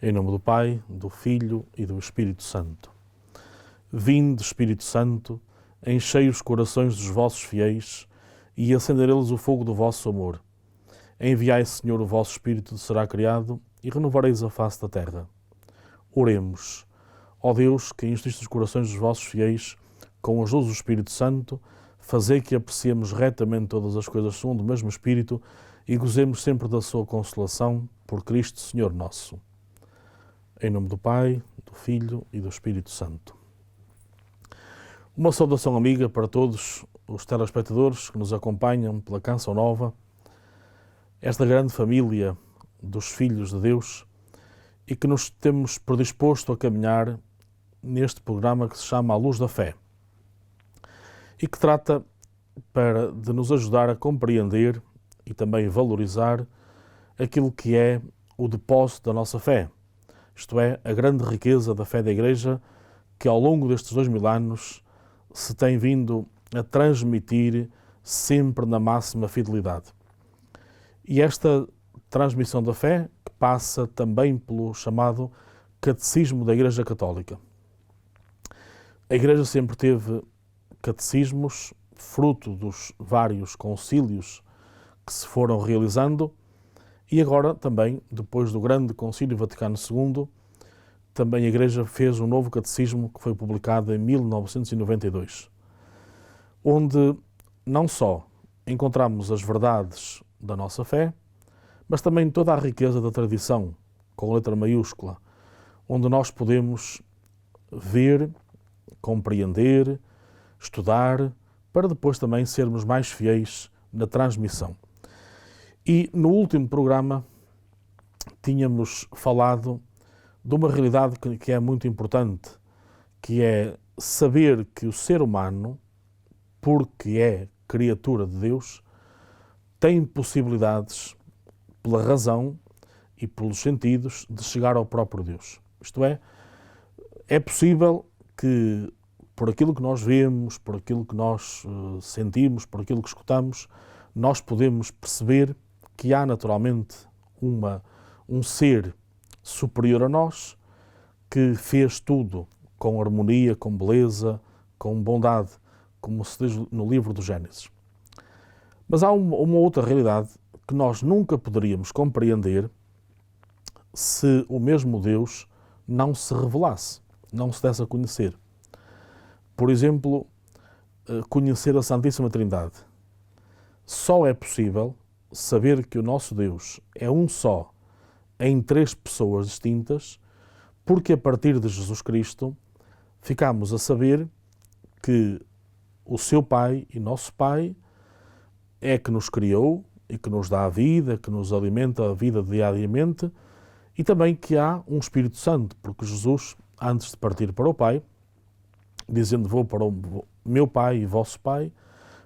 Em nome do Pai, do Filho e do Espírito Santo. Vinde, Espírito Santo, enchei os corações dos vossos fiéis e acendereis o fogo do vosso amor. Enviai, Senhor, o vosso Espírito, será criado, e renovareis a face da terra. Oremos. Ó Deus, que instruíste os corações dos vossos fiéis, com a ajuda do Espírito Santo, fazei que apreciemos retamente todas as coisas segundo o mesmo Espírito e gozemos sempre da sua consolação, por Cristo, Senhor nosso. Em nome do Pai, do Filho e do Espírito Santo. Uma saudação amiga para todos os telespectadores que nos acompanham pela Canção Nova, esta grande família dos filhos de Deus, e que nos temos predisposto a caminhar neste programa que se chama A Luz da Fé, e que trata de nos ajudar a compreender e também valorizar aquilo que é o depósito da nossa fé, isto é, a grande riqueza da fé da Igreja, que ao longo destes 2000 anos se tem vindo a transmitir sempre na máxima fidelidade. E esta transmissão da fé que passa também pelo chamado Catecismo da Igreja Católica. A Igreja sempre teve catecismos, fruto dos vários concílios que se foram realizando, e agora também, depois do grande Concílio Vaticano II, também a Igreja fez um novo catecismo que foi publicado em 1992, onde não só encontramos as verdades da nossa fé, mas também toda a riqueza da tradição, com letra maiúscula, onde nós podemos ver, compreender, estudar, para depois também sermos mais fiéis na transmissão. E no último programa tínhamos falado de uma realidade que é muito importante, que é saber que o ser humano, porque é criatura de Deus, tem possibilidades, pela razão e pelos sentidos, de chegar ao próprio Deus. Isto é possível que, por aquilo que nós vemos, por aquilo que nós sentimos, por aquilo que escutamos, nós podemos perceber que há naturalmente um ser superior a nós que fez tudo com harmonia, com beleza, com bondade, como se diz no livro do Gênesis. Mas há uma outra realidade que nós nunca poderíamos compreender se o mesmo Deus não se revelasse, não se desse a conhecer. Por exemplo, conhecer a Santíssima Trindade. Só é possível saber que o nosso Deus é um só, em três pessoas distintas, porque a partir de Jesus Cristo ficamos a saber que o seu Pai e nosso Pai é que nos criou e que nos dá a vida, que nos alimenta a vida diariamente, e também que há um Espírito Santo, porque Jesus, antes de partir para o Pai, dizendo: vou para o meu Pai e vosso Pai,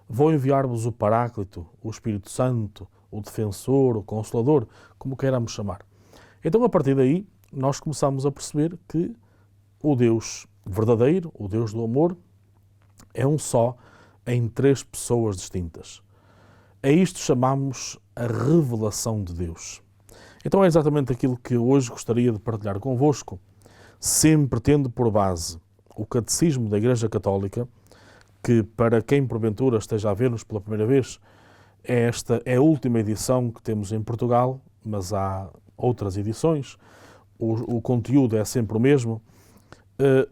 vou enviar-vos o Paráclito, o Espírito Santo, o Defensor, o Consolador, como queiramos chamar. Então, a partir daí, nós começamos a perceber que o Deus verdadeiro, o Deus do amor, é um só em três pessoas distintas. A isto chamamos a revelação de Deus. Então é exatamente aquilo que hoje gostaria de partilhar convosco, sempre tendo por base o Catecismo da Igreja Católica, que para quem porventura esteja a ver-nos pela primeira vez, esta é a última edição que temos em Portugal, mas há outras edições, o conteúdo é sempre o mesmo.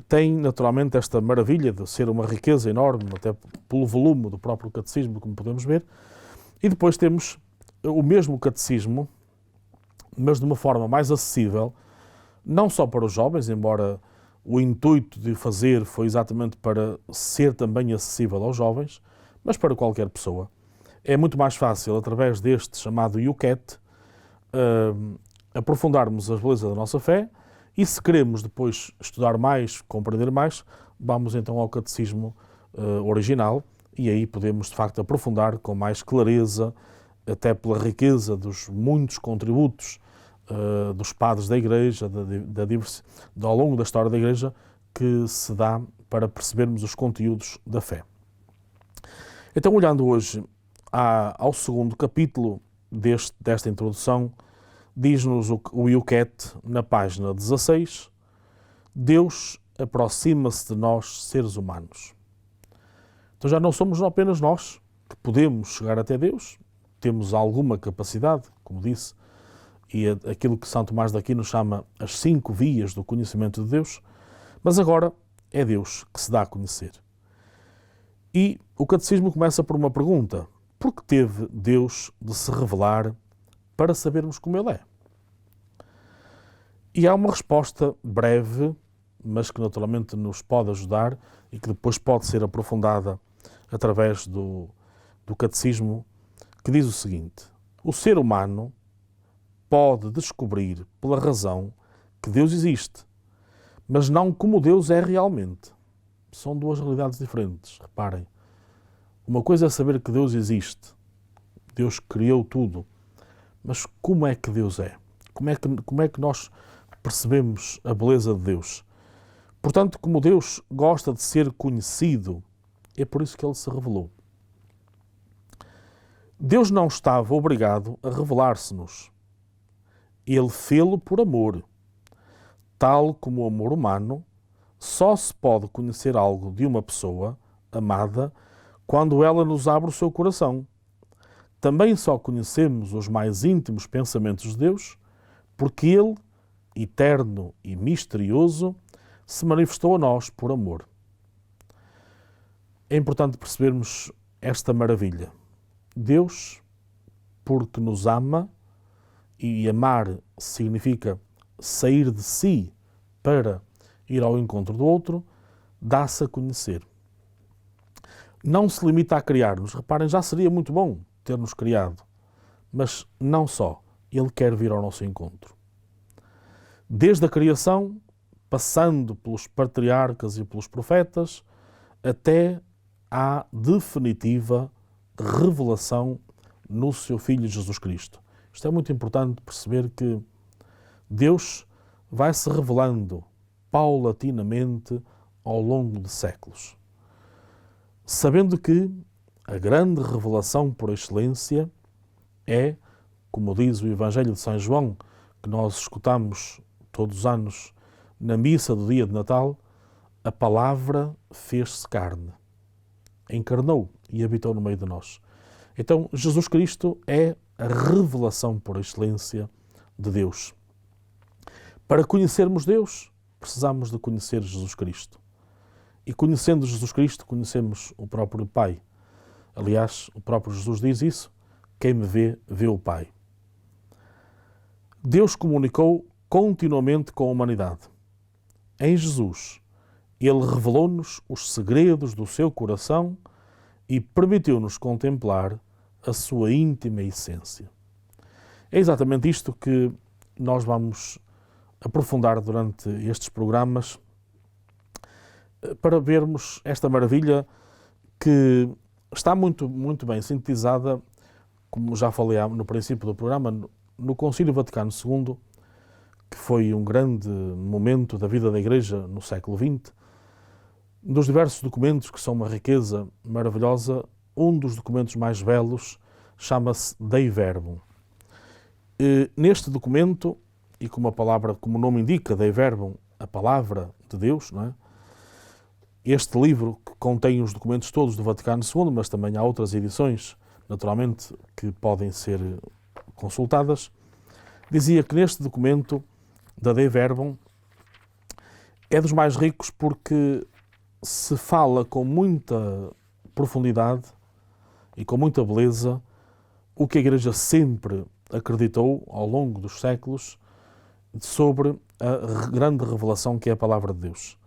Tem naturalmente esta maravilha de ser uma riqueza enorme, até pelo volume do próprio catecismo, como podemos ver, e depois temos o mesmo catecismo, mas de uma forma mais acessível, não só para os jovens, embora o intuito de fazer foi exatamente para ser também acessível aos jovens, mas para qualquer pessoa. É muito mais fácil, através deste chamado YouCat, aprofundarmos as belezas da nossa fé, e se queremos depois estudar mais, compreender mais, vamos então ao catecismo original, e aí podemos de facto aprofundar com mais clareza, até pela riqueza dos muitos contributos dos padres da Igreja, ao longo da história da Igreja, que se dá para percebermos os conteúdos da fé. Então, olhando hoje ao segundo capítulo desta introdução, Diz-nos o Yucat na página 16, Deus aproxima-se de nós, seres humanos. Então já não somos apenas nós que podemos chegar até Deus, temos alguma capacidade, como disse, e aquilo que São Tomás de Aquino chama as 5 vias do conhecimento de Deus, mas agora é Deus que se dá a conhecer. E o Catecismo começa por uma pergunta: por que teve Deus de se revelar para sabermos como Ele é? E há uma resposta breve, mas que naturalmente nos pode ajudar e que depois pode ser aprofundada através do Catecismo, que diz o seguinte: o ser humano pode descobrir pela razão que Deus existe, mas não como Deus é realmente. São 2 realidades diferentes, reparem. Uma coisa é saber que Deus existe, Deus criou tudo, mas como é que Deus é? Como é que nós percebemos a beleza de Deus? Portanto, como Deus gosta de ser conhecido, é por isso que Ele se revelou. Deus não estava obrigado a revelar-se-nos. Ele fê-lo por amor. Tal como o amor humano, só se pode conhecer algo de uma pessoa amada quando ela nos abre o seu coração. Também só conhecemos os mais íntimos pensamentos de Deus porque Ele, eterno e misterioso, se manifestou a nós por amor. É importante percebermos esta maravilha. Deus, porque nos ama, e amar significa sair de si para ir ao encontro do outro, dá-se a conhecer. Não se limita a criar-nos. Reparem, já seria muito bom ter-nos criado, mas não só. Ele quer vir ao nosso encontro. Desde a criação, passando pelos patriarcas e pelos profetas, até à definitiva revelação no seu Filho Jesus Cristo. Isto é muito importante perceber que Deus vai se revelando paulatinamente ao longo de séculos. Sabendo que a grande revelação por excelência é, como diz o Evangelho de São João, que nós escutamos todos os anos na missa do dia de Natal, a palavra fez-se carne, encarnou e habitou no meio de nós. Então, Jesus Cristo é a revelação por excelência de Deus. Para conhecermos Deus, precisamos de conhecer Jesus Cristo. E conhecendo Jesus Cristo, conhecemos o próprio Pai. Aliás, o próprio Jesus diz isso: quem me vê, vê o Pai. Deus comunicou continuamente com a humanidade. Em Jesus, Ele revelou-nos os segredos do seu coração e permitiu-nos contemplar a sua íntima essência. É exatamente isto que nós vamos aprofundar durante estes programas para vermos esta maravilha que está muito, muito bem sintetizada, como já falei no princípio do programa, no Concílio Vaticano II, que foi um grande momento da vida da Igreja no século XX. Dos diversos documentos, que são uma riqueza maravilhosa, um dos documentos mais belos chama-se Dei Verbum. Neste documento, e como a palavra, como o nome indica, Dei Verbum, a palavra de Deus, não é? Este livro que contém os documentos todos do Vaticano II, mas também há outras edições, naturalmente, que podem ser consultadas, dizia que neste documento da Dei Verbum é dos mais ricos porque se fala com muita profundidade e com muita beleza o que a Igreja sempre acreditou ao longo dos séculos sobre a grande revelação que é a Palavra de Deus.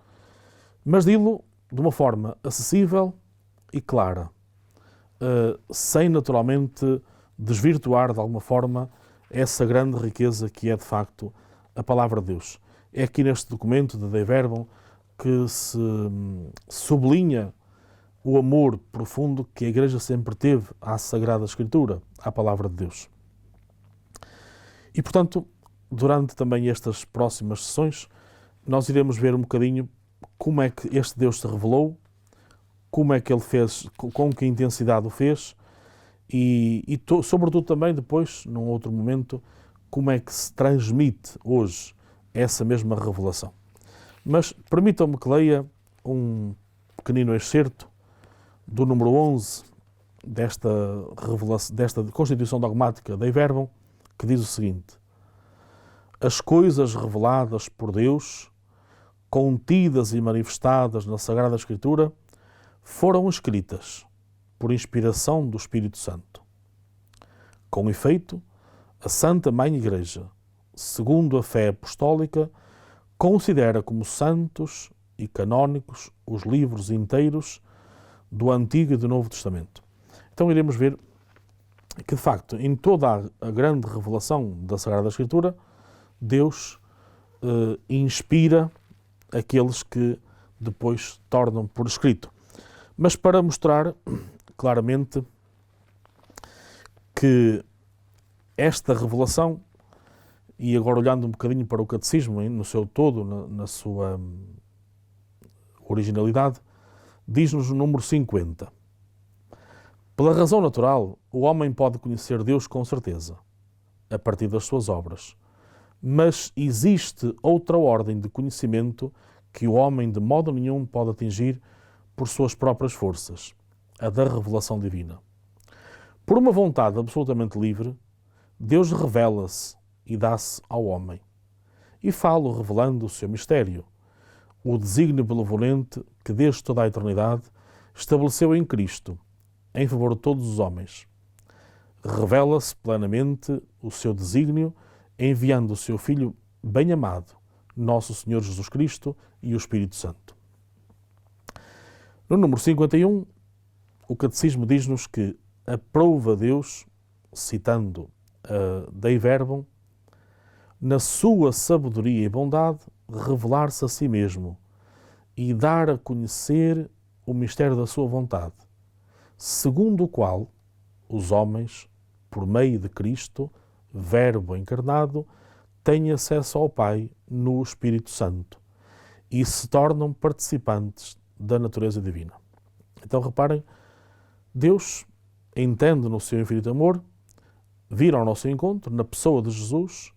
Mas dilo de uma forma acessível e clara, sem naturalmente desvirtuar de alguma forma essa grande riqueza que é de facto a Palavra de Deus. É aqui neste documento de Dei Verbum que se sublinha o amor profundo que a Igreja sempre teve à Sagrada Escritura, à Palavra de Deus. E, portanto, durante também estas próximas sessões, nós iremos ver um bocadinho como é que este Deus se revelou, como é que Ele fez, com que intensidade o fez e sobretudo também depois, num outro momento, como é que se transmite hoje essa mesma revelação. Mas permitam-me que leia um pequenino excerto do número 11 desta Constituição Dogmática Dei Verbum, que diz o seguinte: as coisas reveladas por Deus, contidas e manifestadas na Sagrada Escritura, foram escritas por inspiração do Espírito Santo. Com efeito, a Santa Mãe Igreja, segundo a fé apostólica, considera como santos e canónicos os livros inteiros do Antigo e do Novo Testamento. Então iremos ver que, de facto, em toda a grande revelação da Sagrada Escritura, Deus inspira aqueles que depois tornam por escrito. Mas para mostrar claramente que esta revelação, e agora olhando um bocadinho para o Catecismo no seu todo, na sua originalidade, diz-nos o número 50. Pela razão natural, o homem pode conhecer Deus com certeza, a partir das suas obras. Mas existe outra ordem de conhecimento que o homem de modo nenhum pode atingir por suas próprias forças, a da revelação divina. Por uma vontade absolutamente livre, Deus revela-se e dá-se ao homem. E fala revelando o seu mistério, o desígnio benevolente que desde toda a eternidade estabeleceu em Cristo, em favor de todos os homens. Revela-se plenamente o seu desígnio, enviando o seu Filho bem-amado, nosso Senhor Jesus Cristo e o Espírito Santo. No número 51, o Catecismo diz-nos que aprova Deus, citando Dei Verbum, na sua sabedoria e bondade, revelar-se a si mesmo e dar a conhecer o mistério da sua vontade, segundo o qual os homens, por meio de Cristo, Verbo encarnado, têm acesso ao Pai no Espírito Santo e se tornam participantes da natureza divina. Então reparem, Deus entende no seu infinito amor vir ao nosso encontro, na pessoa de Jesus,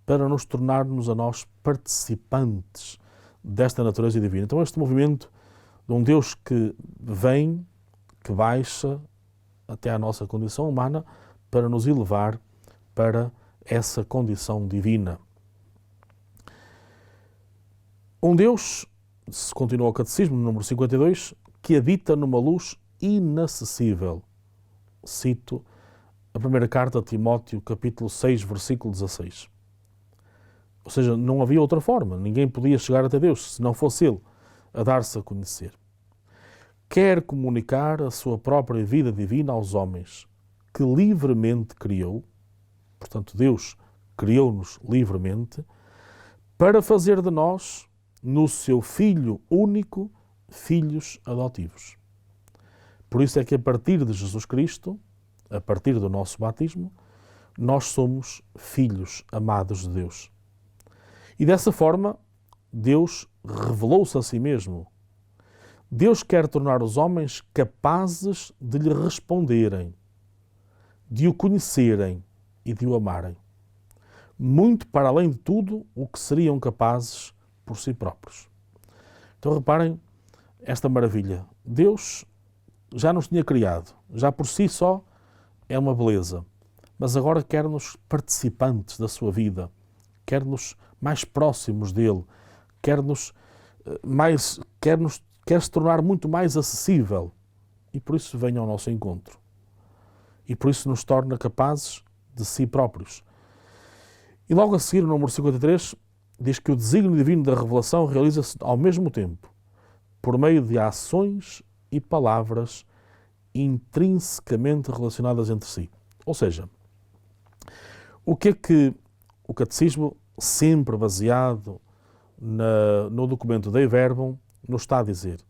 para nos tornarmos a nós participantes desta natureza divina. Então este movimento de um Deus que vem, que baixa até à nossa condição humana para nos elevar para essa condição divina. Um Deus, se continua o Catecismo, no número 52, que habita numa luz inacessível. Cito a primeira carta a Timóteo, capítulo 6, versículo 16. Ou seja, não havia outra forma, ninguém podia chegar até Deus se não fosse Ele a dar-se a conhecer. Quer comunicar a sua própria vida divina aos homens, que livremente criou, portanto Deus criou-nos livremente, para fazer de nós, no seu Filho único, filhos adotivos. Por isso é que a partir de Jesus Cristo, a partir do nosso batismo, nós somos filhos amados de Deus. E dessa forma, Deus revelou-se a si mesmo. Deus quer tornar os homens capazes de lhe responderem, de o conhecerem e de o amarem. Muito para além de tudo o que seriam capazes por si próprios. Então reparem esta maravilha. Deus já nos tinha criado, já por si só é uma beleza, mas agora quer-nos participantes da sua vida, quer-nos mais próximos dele, quer se tornar muito mais acessível e por isso vem ao nosso encontro. E por isso nos torna capazes de si próprios. E logo a seguir, o número 53, diz que o desígnio divino da revelação realiza-se ao mesmo tempo, por meio de ações e palavras intrinsecamente relacionadas entre si. Ou seja, o que é que o Catecismo, sempre baseado no documento Dei Verbum, nos está a dizer?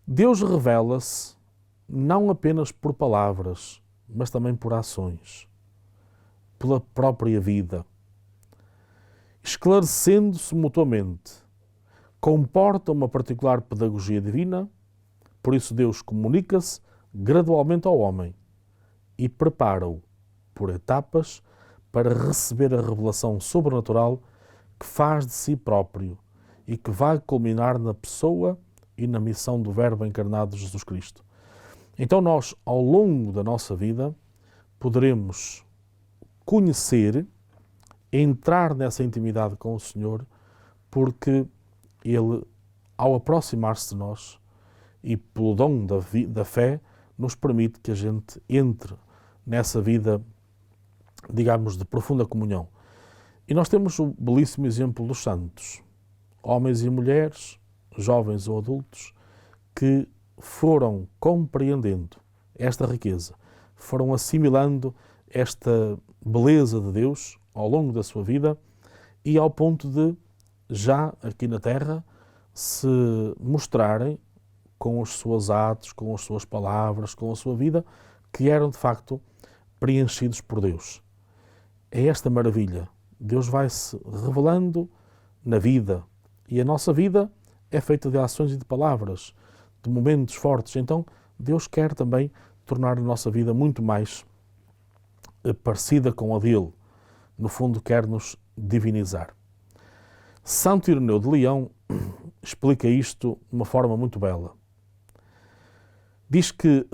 Deus revela-se não apenas por palavras, mas também por ações, pela própria vida, esclarecendo-se mutuamente. Comporta uma particular pedagogia divina, por isso Deus comunica-se gradualmente ao homem e prepara-o, por etapas, para receber a revelação sobrenatural que faz de si próprio e que vai culminar na pessoa e na missão do Verbo encarnado de Jesus Cristo. Então nós, ao longo da nossa vida, poderemos conhecer, entrar nessa intimidade com o Senhor, porque Ele, ao aproximar-se de nós e pelo dom da fé, nos permite que a gente entre nessa vida, digamos, de profunda comunhão. E nós temos o belíssimo exemplo dos santos, homens e mulheres, jovens ou adultos, que foram compreendendo esta riqueza, foram assimilando esta beleza de Deus ao longo da sua vida e ao ponto de, já aqui na Terra, se mostrarem com os seus atos, com as suas palavras, com a sua vida, que eram de facto preenchidos por Deus. É esta maravilha. Deus vai-se revelando na vida e a nossa vida é feita de ações e de palavras, de momentos fortes. Então, Deus quer também tornar a nossa vida muito mais parecida com a dele. No fundo, quer-nos divinizar. Santo Ireneu de Leão explica isto de uma forma muito bela. Diz que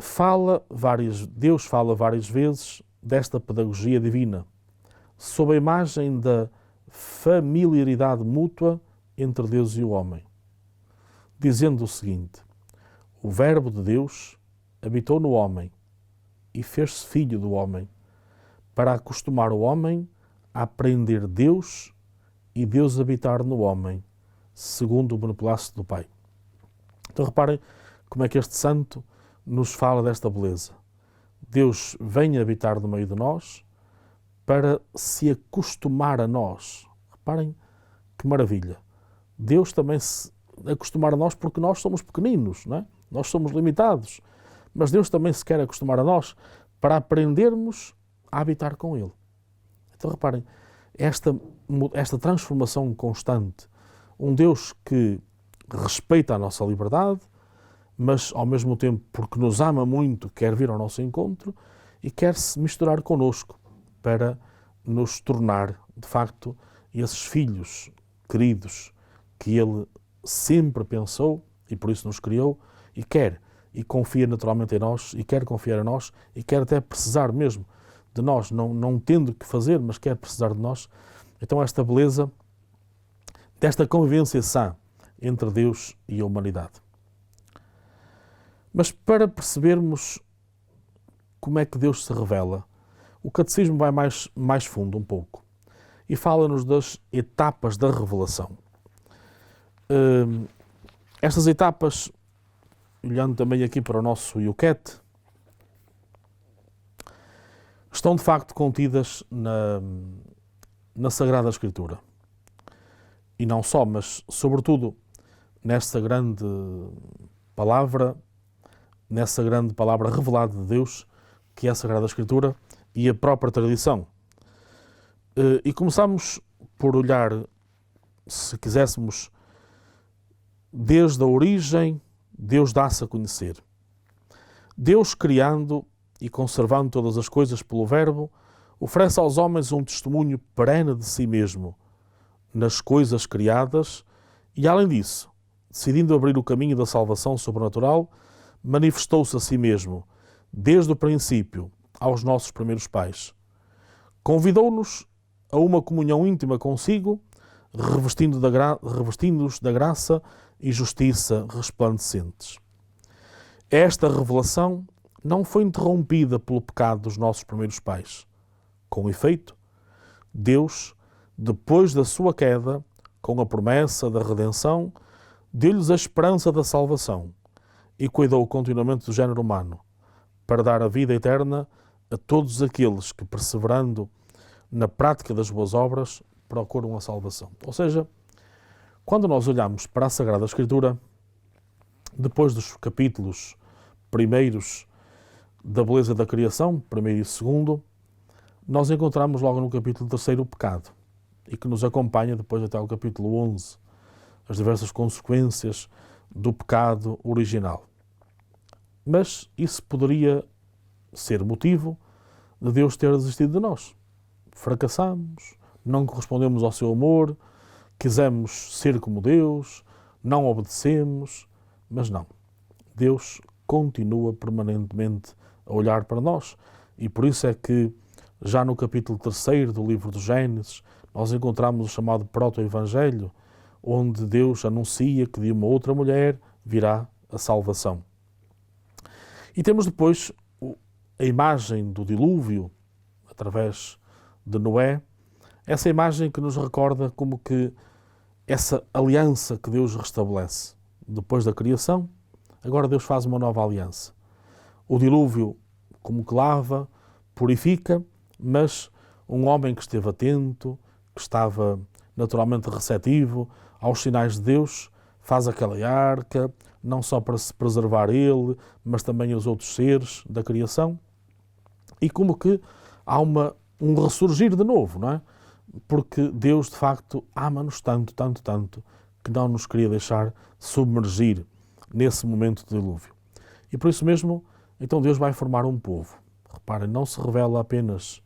Deus fala várias vezes desta pedagogia divina, sob a imagem da familiaridade mútua entre Deus e o homem, dizendo o seguinte: o Verbo de Deus habitou no homem e fez-se filho do homem, para acostumar o homem a aprender Deus e Deus habitar no homem, segundo o beneplácito do Pai. Então reparem como é que este santo nos fala desta beleza. Deus vem habitar no meio de nós para se acostumar a nós. Reparem que maravilha. Deus também se acostumar a nós porque nós somos pequeninos, não é? Nós somos limitados. Mas Deus também se quer acostumar a nós para aprendermos a habitar com Ele. Então reparem, esta transformação constante, um Deus que respeita a nossa liberdade, mas ao mesmo tempo, porque nos ama muito, quer vir ao nosso encontro e quer se misturar connosco para nos tornar, de facto, esses filhos queridos que Ele sempre pensou e por isso nos criou e quer, e confia naturalmente em nós, e quer confiar em nós, e quer até precisar mesmo de nós, não tendo que fazer, mas quer precisar de nós. Então esta beleza desta convivência sã entre Deus e a humanidade. Mas para percebermos como é que Deus se revela, o Catecismo vai mais fundo um pouco e fala-nos das etapas da revelação. Estas etapas, olhando também aqui para o nosso Yucat, estão de facto contidas na Sagrada Escritura. E não só, mas sobretudo nessa grande palavra revelada de Deus, que é a Sagrada Escritura e a própria tradição. E começamos por olhar, se quiséssemos, desde a origem, Deus dá-se a conhecer. Deus, criando e conservando todas as coisas pelo Verbo, oferece aos homens um testemunho perene de si mesmo nas coisas criadas e, além disso, decidindo abrir o caminho da salvação sobrenatural, manifestou-se a si mesmo, desde o princípio, aos nossos primeiros pais. Convidou-nos a uma comunhão íntima consigo, revestindo-os da graça e justiça resplandecentes. Esta revelação não foi interrompida pelo pecado dos nossos primeiros pais. Com efeito, Deus, depois da sua queda, com a promessa da redenção, deu-lhes a esperança da salvação e cuidou continuamente do género humano, para dar a vida eterna a todos aqueles que, perseverando na prática das boas obras, procuram a salvação. Ou seja, quando nós olhamos para a Sagrada Escritura, depois dos capítulos primeiros da beleza da criação, primeiro e segundo, nós encontramos logo no capítulo terceiro o pecado, e que nos acompanha depois até ao capítulo 11, as diversas consequências do pecado original. Mas isso poderia ser motivo de Deus ter desistido de nós. fracassamos, não correspondemos ao seu amor, quisemos ser como Deus, não obedecemos, mas não. Deus continua permanentemente a olhar para nós e por isso é que já no capítulo 3 do livro do Gênesis nós encontramos o chamado proto-evangelho, onde Deus anuncia que de uma outra mulher virá a salvação. E temos depois a imagem do dilúvio, através de Noé, essa imagem que nos recorda como que essa aliança que Deus restabelece. Depois da criação, agora Deus faz uma nova aliança. O dilúvio como que lava, purifica, mas um homem que esteve atento, que estava naturalmente receptivo aos sinais de Deus, faz aquela arca, não só para se preservar ele, mas também os outros seres da criação. E como que há um ressurgir de novo, não é? Porque Deus, de facto, ama-nos tanto, tanto, tanto, que não nos queria deixar submergir nesse momento de dilúvio. E por isso mesmo, então Deus vai formar um povo. Reparem, não se revela apenas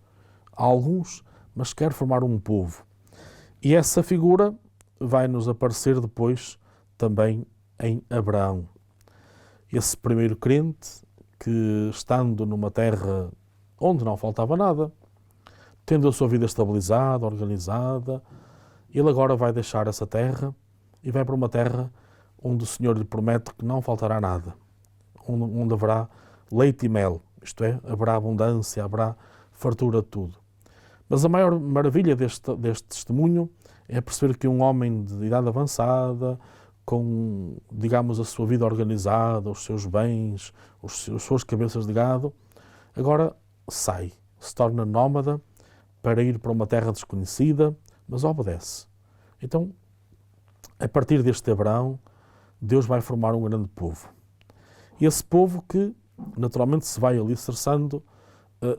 a alguns, mas quer formar um povo. E essa figura vai nos aparecer depois também em Abraão. Esse primeiro crente que, estando numa terra onde não faltava nada, tendo a sua vida estabilizada, organizada, ele agora vai deixar essa terra e vai para uma terra onde o Senhor lhe promete que não faltará nada, onde haverá leite e mel, isto é, haverá abundância, haverá fartura de tudo. Mas a maior maravilha deste testemunho é perceber que um homem de idade avançada, com, digamos, a sua vida organizada, os seus bens, as suas cabeças de gado, agora sai, se torna nómada para ir para uma terra desconhecida, mas obedece. Então, a partir deste Abraão, Deus vai formar um grande povo. E esse povo que, naturalmente, se vai alicerçando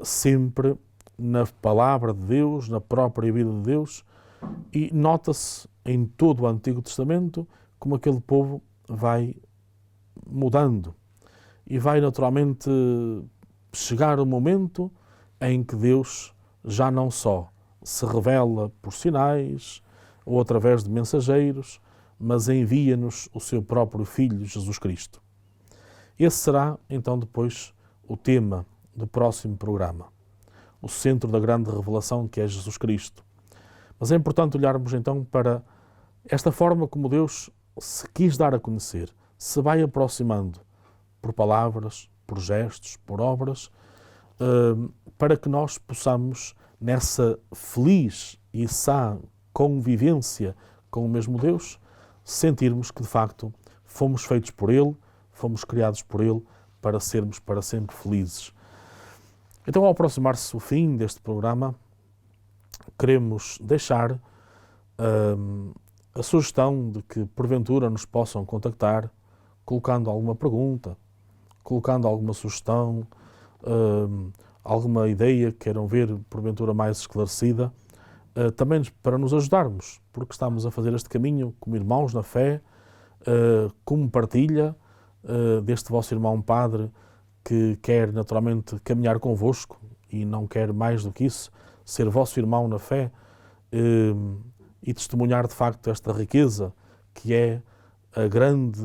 sempre na palavra de Deus, na própria vida de Deus, e nota-se em todo o Antigo Testamento como aquele povo vai mudando e vai naturalmente chegar o momento em que Deus já não só se revela por sinais ou através de mensageiros, mas envia-nos o seu próprio Filho, Jesus Cristo. Esse será, então, depois o tema do próximo programa, o centro da grande revelação que é Jesus Cristo. Mas é importante olharmos, então, para esta forma como Deus se quis dar a conhecer, se vai aproximando por palavras, por gestos, por obras, para que nós possamos, nessa feliz e sã convivência com o mesmo Deus, sentirmos que, de facto, fomos feitos por Ele, fomos criados por Ele para sermos para sempre felizes. Então, ao aproximar-se o fim deste programa, queremos deixar a sugestão de que, porventura, nos possam contactar, colocando alguma pergunta, colocando alguma sugestão, alguma ideia que queiram ver, porventura, mais esclarecida, também para nos ajudarmos, porque estamos a fazer este caminho como irmãos na fé, como partilha deste vosso irmão padre que quer naturalmente caminhar convosco e não quer mais do que isso, ser vosso irmão na fé e testemunhar de facto esta riqueza que é a grande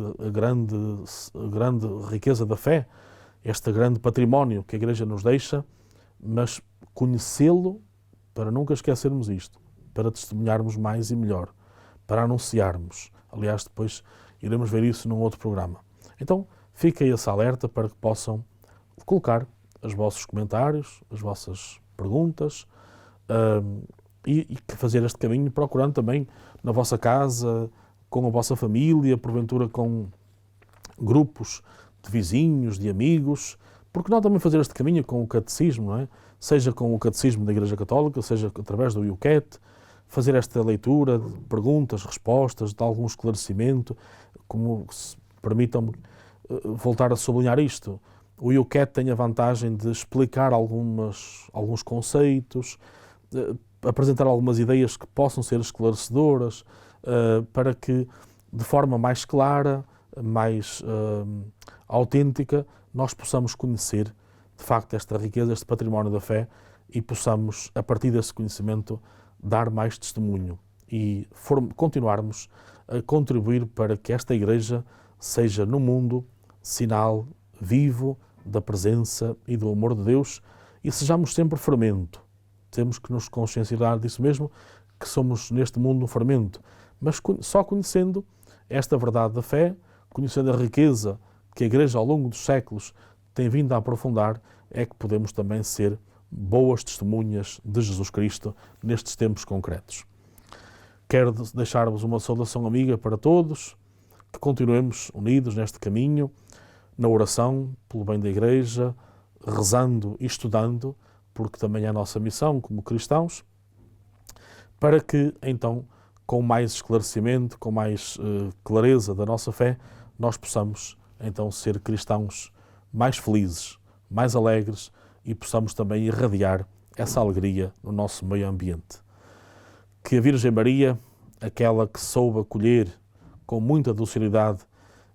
riqueza da fé, este grande património que a Igreja nos deixa, mas conhecê-lo para nunca esquecermos isto, para testemunharmos mais e melhor, para anunciarmos. Aliás, depois iremos ver isso num outro programa. Então, fiquem esse alerta para que possam colocar os vossos comentários, as vossas perguntas e fazer este caminho procurando também na vossa casa, com a vossa família, porventura com grupos de vizinhos, de amigos, porque não também fazer este caminho com o catecismo, não é? Seja com o catecismo da Igreja Católica, seja através do YouCat, fazer esta leitura de perguntas, respostas, de algum esclarecimento, como permitam-me voltar a sublinhar isto. O YouCat tem a vantagem de explicar alguns conceitos, apresentar algumas ideias que possam ser esclarecedoras, para que, de forma mais clara, mais autêntica, nós possamos conhecer, de facto, esta riqueza, este património da fé e possamos, a partir desse conhecimento, dar mais testemunho e continuarmos a contribuir para que esta Igreja seja no mundo sinal vivo da presença e do amor de Deus e sejamos sempre fermento. Temos que nos conscienciar disso mesmo, que somos neste mundo um fermento, mas só conhecendo esta verdade da fé, conhecendo a riqueza que a Igreja ao longo dos séculos tem vindo a aprofundar, é que podemos também ser boas testemunhas de Jesus Cristo nestes tempos concretos. Quero deixar-vos uma saudação amiga para todos, que continuemos unidos neste caminho, na oração pelo bem da Igreja, rezando e estudando, porque também é a nossa missão como cristãos, para que então, com mais esclarecimento, com mais clareza da nossa fé, nós possamos então ser cristãos mais felizes, mais alegres e possamos também irradiar essa alegria no nosso meio ambiente. Que a Virgem Maria, aquela que soube acolher com muita docilidade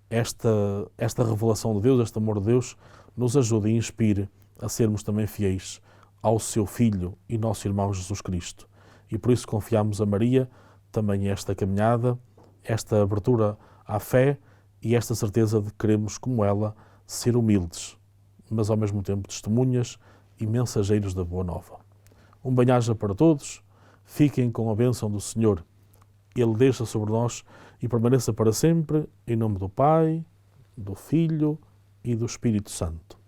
esta revelação de Deus, este amor de Deus, nos ajude e inspire a sermos também fiéis ao seu Filho e nosso irmão Jesus Cristo. E por isso confiamos a Maria também esta caminhada, esta abertura à fé e esta certeza de que queremos, como ela, ser humildes, mas ao mesmo tempo testemunhas e mensageiros da Boa Nova. Um bem-aja para todos, fiquem com a bênção do Senhor. Ele deixa sobre nós e permaneça para sempre, em nome do Pai, do Filho e do Espírito Santo.